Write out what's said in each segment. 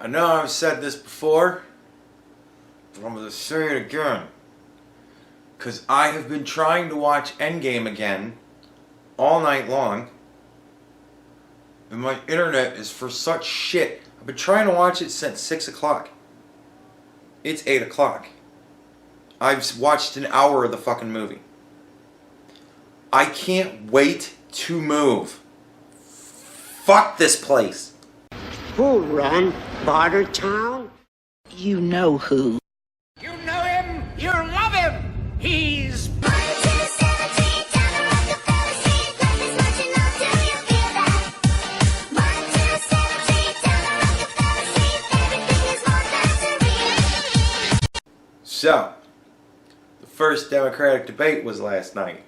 I know I've said this before, but I'm going to say it again. Because I have been trying to watch Endgame again all night long. And my internet is for such shit. I've been trying to watch it since 6 o'clock. It's 8 o'clock. I've watched an hour of the fucking movie. I can't wait to move. Fuck this place. Who run Bartertown? You know who. You know him, you love him. He's... So, the first Democratic debate was last night.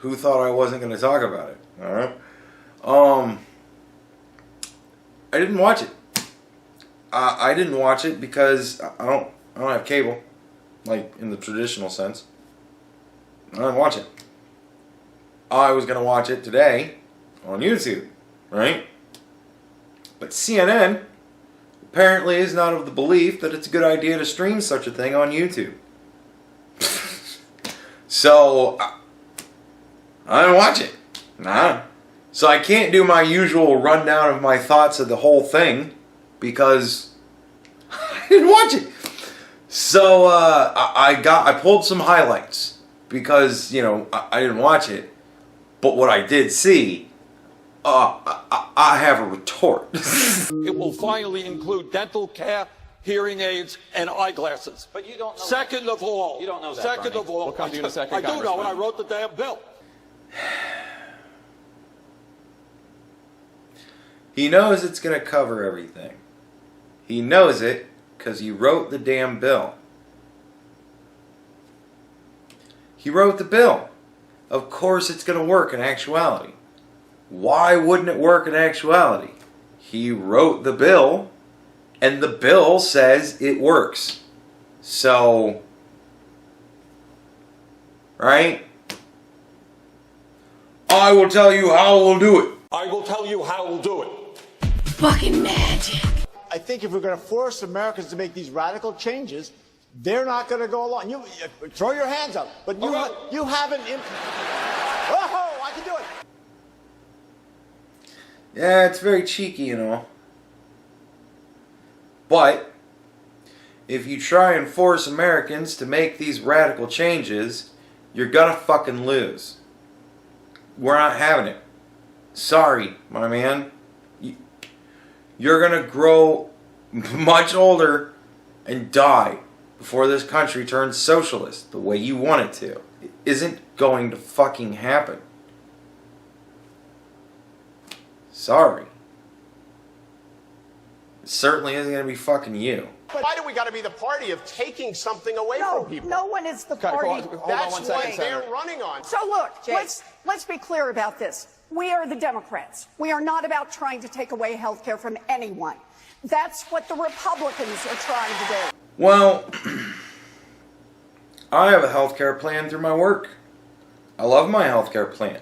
Who thought I wasn't going to talk about it? Alright. I didn't watch it. I didn't watch it because I don't have cable, like in the traditional sense. I didn't watch it. I was going to watch it today on YouTube, right? But CNN apparently is not of the belief that it's a good idea to stream such a thing on YouTube. So, I didn't watch it. Nah. So I can't do my usual rundown of my thoughts of the whole thing because I didn't watch it. So I pulled some highlights because, you know, I didn't watch it. But what I did see, I have a retort. It will finally include dental care, hearing aids, and eyeglasses. But you don't know. Second of all. You don't know that, Second Bernie. of all. We'll come to you in a second, I do know, and I wrote the damn bill. He knows it's going to cover everything. He knows it because he wrote the damn bill. He wrote the bill. Of course it's going to work in actuality. Why wouldn't it work in actuality? He wrote the bill, and the bill says it works. So, right? I will tell you how we'll do it. I will tell you how we'll do it. Fucking magic. I think if we're going to force Americans to make these radical changes, they're not going to go along. You throw your hands up, but you haven't. Oh, I can do it. Yeah, it's very cheeky, you know. But if you try and force Americans to make these radical changes, you're gonna fucking lose. We're not having it. Sorry, my man. You're gonna grow much older and die before this country turns socialist the way you want it to. It isn't going to fucking happen. Sorry. It certainly isn't going to be fucking you. But why do we got to be the party of taking something away from people? No one is the party. That's what they're running on. So look, let's be clear about this. We are the Democrats. We are not about trying to take away health care from anyone. That's what the Republicans are trying to do. Well, I have a health care plan through my work. I love my health care plan.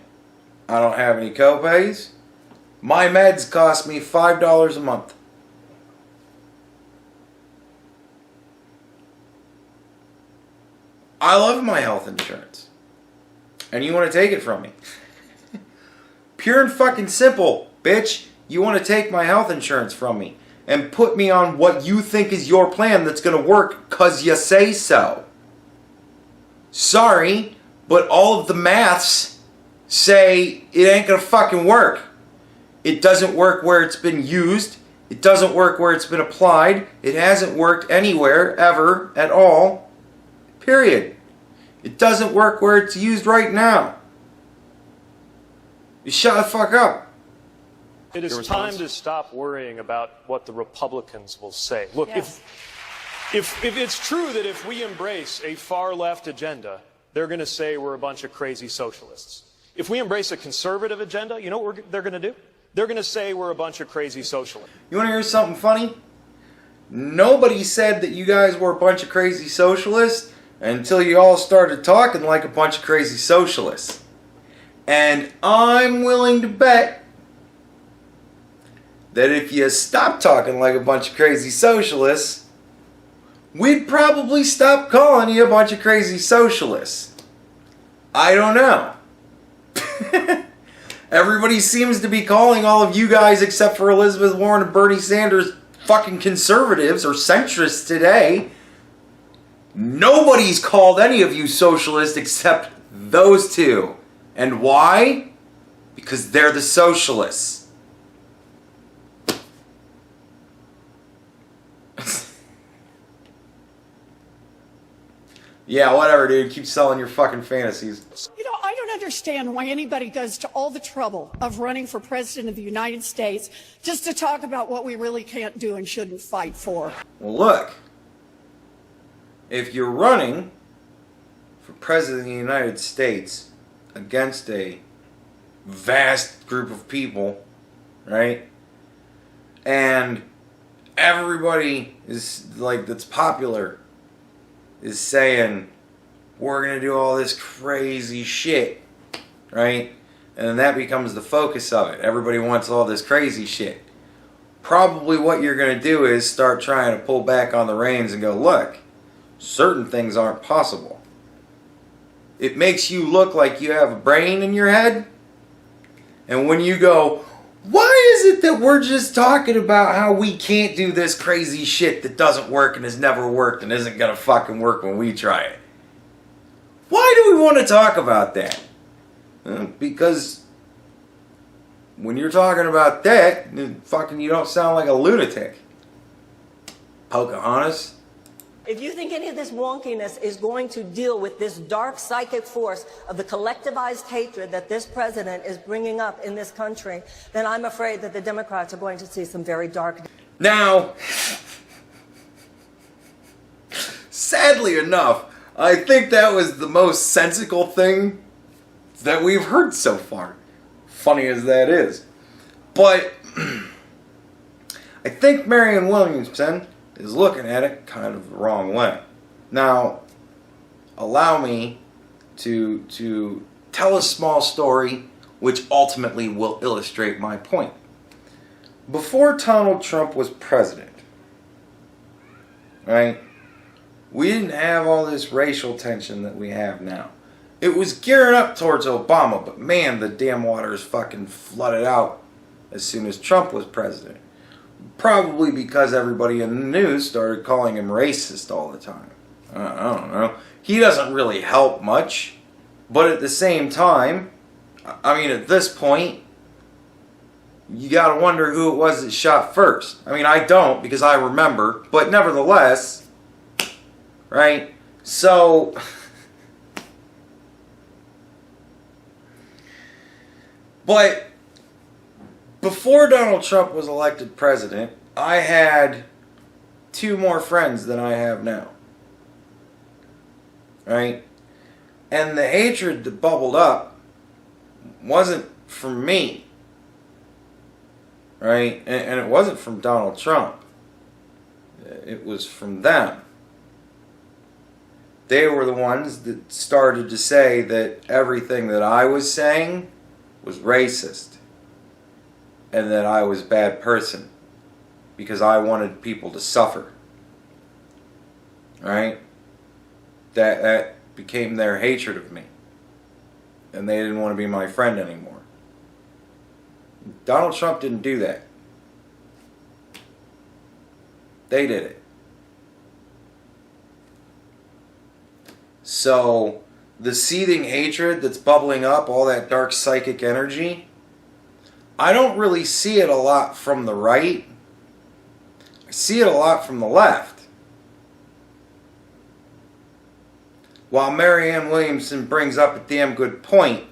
I don't have any co-pays. My meds cost me $5 a month. I love my health insurance. And you want to take it from me. Pure and fucking simple, bitch. You want to take my health insurance from me and put me on what you think is your plan that's going to work because you say so. Sorry, but all of the maths say it ain't going to fucking work. It doesn't work where it's been used. It doesn't work where it's been applied. It hasn't worked anywhere, ever, at all. Period. It doesn't work where it's used right now. You shut the fuck up. It is time to stop worrying about what the Republicans will say. Look, Yes. if it's true that if we embrace a far-left agenda, they're going to say we're a bunch of crazy socialists. If we embrace a conservative agenda, you know what they're going to do? They're going to say we're a bunch of crazy socialists. You want to hear something funny? Nobody said that you guys were a bunch of crazy socialists until you all started talking like a bunch of crazy socialists. And I'm willing to bet 90% of the that if you stop talking like a bunch of crazy socialists, we'd probably stop calling you a bunch of crazy socialists. I don't know. Everybody seems to be calling all of you guys, except for Elizabeth Warren and Bernie Sanders, fucking conservatives or centrists today. Nobody's called any of you socialists except those two. And why? Because they're the socialists. Yeah, whatever, dude. Keep selling your fucking fantasies. You know, I don't understand why anybody goes to all the trouble of running for president of the United States just to talk about what we really can't do and shouldn't fight for. Well, look. If you're running for president of the United States against a vast group of people, right? And everybody is like, that's popular, is saying, we're going to do all this crazy shit, right? And then that becomes the focus of it. Everybody wants all this crazy shit. Probably what you're going to do is start trying to pull back on the reins and go, look, certain things aren't possible. It makes you look like you have a brain in your head. And when you go, why is it that we're just talking about how we can't do this crazy shit that doesn't work and has never worked and isn't going to fucking work when we try it? Why do we want to talk about that? Because when you're talking about that, fucking you don't sound like a lunatic. Pocahontas. If you think any of this wonkiness is going to deal with this dark psychic force of the collectivized hatred that this president is bringing up in this country, then I'm afraid that the Democrats are going to see some very dark... Now, sadly enough, I think that was the most sensical thing that we've heard so far. Funny as that is. But I think Marianne Williamson is looking at it kind of the wrong way. Now, allow me to tell a small story which ultimately will illustrate my point. Before Donald Trump was president, right, we didn't have all this racial tension that we have now. It was gearing up towards Obama, but man, the damn waters fucking flooded out as soon as Trump was president. Probably because everybody in the news started calling him racist all the time. I don't know. He doesn't really help much. But at the same time, I mean, at this point, you gotta wonder who it was that shot first. I mean, I don't because I remember. But nevertheless, right? So, but before Donald Trump was elected president, I had 2 more friends than I have now. Right? And the hatred that bubbled up wasn't from me. Right? And it wasn't from Donald Trump. It was from them. They were the ones that started to say that everything that I was saying was racist. And that I was a bad person because I wanted people to suffer. Right? That became their hatred of me. And they didn't want to be my friend anymore. Donald Trump didn't do that. They did it. So, the seething hatred that's bubbling up, all that dark psychic energy, I don't really see it a lot from the right. I see it a lot from the left. While Marianne Williamson brings up a damn good point,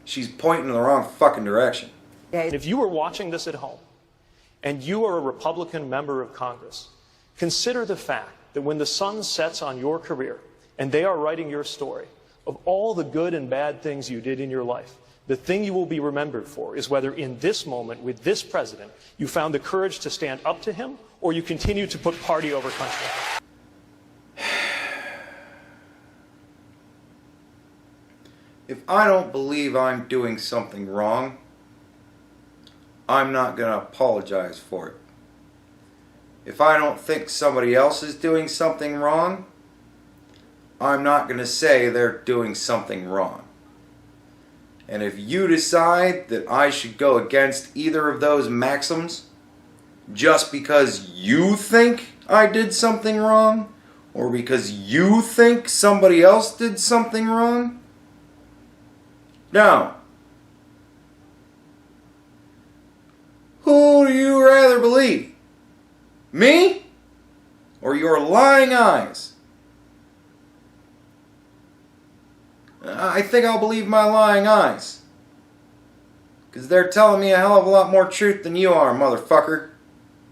she's pointing in the wrong fucking direction. If you were watching this at home, and you are a Republican member of Congress, consider the fact that when the sun sets on your career, and they are writing your story of all the good and bad things you did in your life, the thing you will be remembered for is whether in this moment with this president you found the courage to stand up to him or you continue to put party over country. If I don't believe I'm doing something wrong, I'm not going to apologize for it. If I don't think somebody else is doing something wrong, I'm not going to say they're doing something wrong. And if you decide that I should go against either of those maxims just because you think I did something wrong, or because you think somebody else did something wrong, now, who do you rather believe? Me or your lying eyes? I think I'll believe my lying eyes. Because they're telling me a hell of a lot more truth than you are, motherfucker.